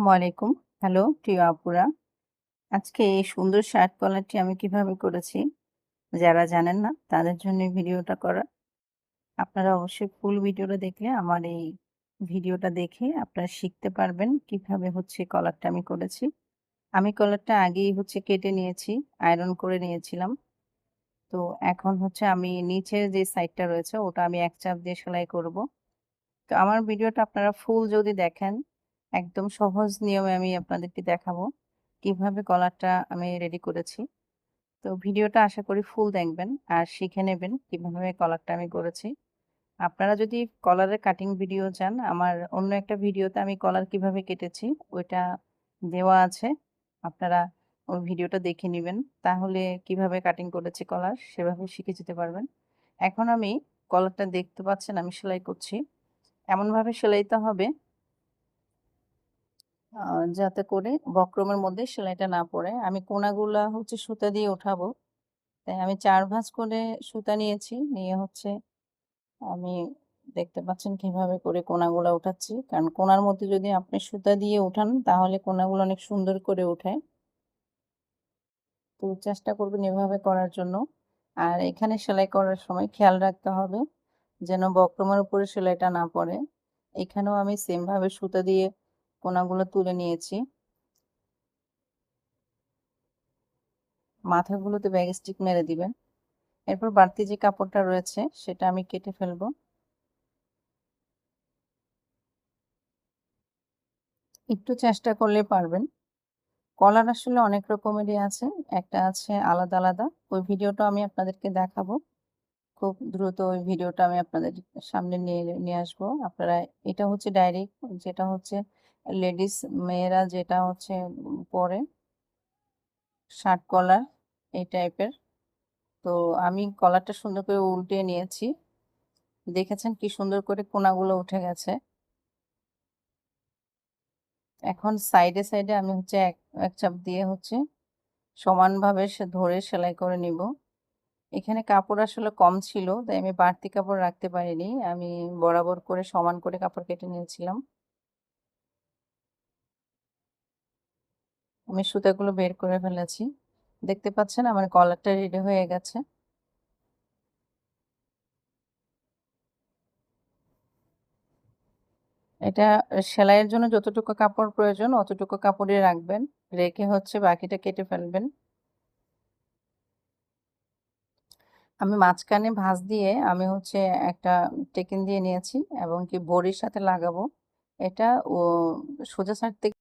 আসসালামু আলাইকুম। হ্যালো প্রিয় আপুরা। আজকে এই সুন্দর শার্ট কলারটি আমি কিভাবে করেছি, যারা জানেন না তাদের জন্য এই ভিডিওটা করা। আপনারা অবশ্যই ফুল ভিডিওটা দেখলে আমার এই ভিডিওটা দেখে আপনারা শিখতে পারবেন কিভাবে হচ্ছে কলারটা আমি করেছি। আমি কলারটা আগেই হচ্ছে কেটে নিয়েছি, আয়রন করে নিয়েছিলাম। তো এখন হচ্ছে আমি নিচের যে সাইডটা রয়েছে ওটা আমি এক চাপ দিয়ে সেলাই করব। তো আমার ভিডিওটা আপনারা ফুল যদি দেখেন, একদম সহজ নিয়মে আমি আপনাদেরকে দেখাবো কিভাবে কলারটা আমি রেডি করেছি। তো ভিডিওটা আশা করি ফুল দেখবেন আর শিখে নেবেন কিভাবে কলারটা আমি করেছি। আপনারা যদি কলারের কাটিং ভিডিও চান, আমার অন্য একটা ভিডিওতে আমি কলার কিভাবে কেটেছি ওইটা দেওয়া আছে। আপনারা ওই ভিডিওটা দেখে নিবেন। তাহলে কিভাবে কাটিং করেছি কলার সেভাবে শিখে যেতে পারবেন। এখন আমি কলারটা দেখতে পাচ্ছেন আমি সেলাই করছি। এমনভাবে সেলাইতে হবে যাতে করে বক্রমের মধ্যে সেলাইটা না পড়ে। আমি কোনাগুলা হচ্ছে সুতা দিয়ে উঠাবো। তাই আমি ৪ ভাঁজ করে সুতা নিয়েছি। নিয়ে হচ্ছে আমি দেখতে পাচ্ছেন কিভাবে করে কোনাগুলা উঠাচ্ছি। কারণ কোনার মধ্যে যদি আপনি সুতা দিয়ে উঠান তাহলে কোনাগুলো অনেক সুন্দর করে ওঠে। তো চেষ্টা করবেন এভাবে করার জন্য। আর এখানে সেলাই করার সময় খেয়াল রাখতে হবে যেন বক্রমের উপরে সেলাইটা না পড়ে। এখানেও আমি সেম ভাবে সুতা দিয়ে কোনাগুলো তুলে নিয়েছি। মাথাগুলোতে ব্যাগ স্টিক মেরে দিবেন। এরপর বাড়তি যে কাপড়টা রয়েছে সেটা আমি কেটে ফেলবো। একটু চেষ্টা করলে পারবেন। কলার আসলে অনেক রকমেরই আছে। একটা আছে আলাদা আলাদা। ওই ভিডিওটা আমি আপনাদেরকে দেখাবো। খুব দ্রুত ওই ভিডিওটা আমি আপনাদের সামনে নিয়ে আসবো। আপনারা এটা হচ্ছে ডাইরেক্ট, যেটা হচ্ছে লেডিস মেয়েরা যেটা হচ্ছে পরে শার্ট কলার এই টাইপের। তো আমি কলারটা সুন্দর করে উল্টিয়ে নিয়েছি। দেখেছেন কি সুন্দর করে কোনাগুলো উঠে গেছে। এখন সাইডে সাইডে আমি হচ্ছে এক চাপ দিয়ে হচ্ছে সমানভাবে ধরে সেলাই করে নিব। এখানে কাপড় আসলে কম ছিল তাই আমি বাড়তি কাপড় রাখতে পারিনি। আমি বরাবর করে সমান করে কাপড় কেটে নিয়েছিলাম। আমি সুতাগুলো বের করে ফেলেছি। দেখতে পাচ্ছেন আমার কলারটা রেডি হয়ে গেছে। এটা সেলাইয়ের জন্য যতটুকু কাপড় প্রয়োজন অতটুকু কাপড়ই রাখবেন, রেখে হচ্ছে বাকিটা কেটে ফেলবেন। আমি মাঝখানে ভাঁজ দিয়ে আমি হচ্ছে একটা টেকিন দিয়ে নিয়েছি এবং কি বড়ির সাথে লাগাবো। এটা ও সোজা সাইড থেকে